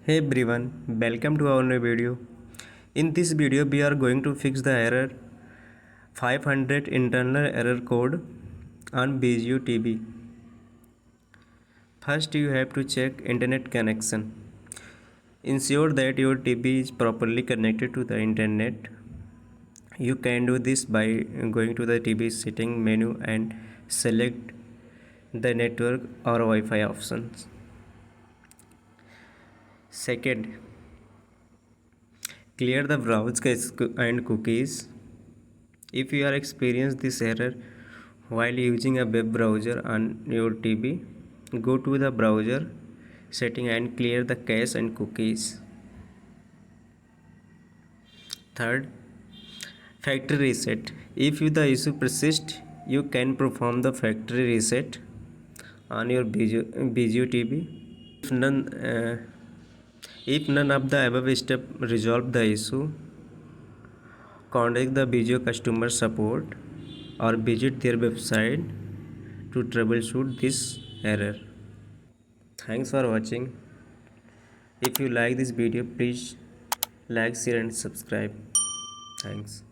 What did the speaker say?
Hey everyone, welcome to our new video. In this video we are going to fix the error 500 internal error code on Vizio TV. First you have to check internet connection. Ensure that your TV is properly connected to the internet. You can do this by going to the TV setting menu and select the network or Wi-Fi options. Second, clear the browse and cookies. If you are experiencing this error while using a web browser on your TV, go to the browser setting and clear the cache and cookies. Third, factory reset. If the issue persists, you can perform the factory reset on your Vizio TV. If none of the above steps resolve the issue, contact the Vizio customer support or visit their website to troubleshoot this error. Thanks for watching. If you like this video, please like, share and subscribe. Thanks.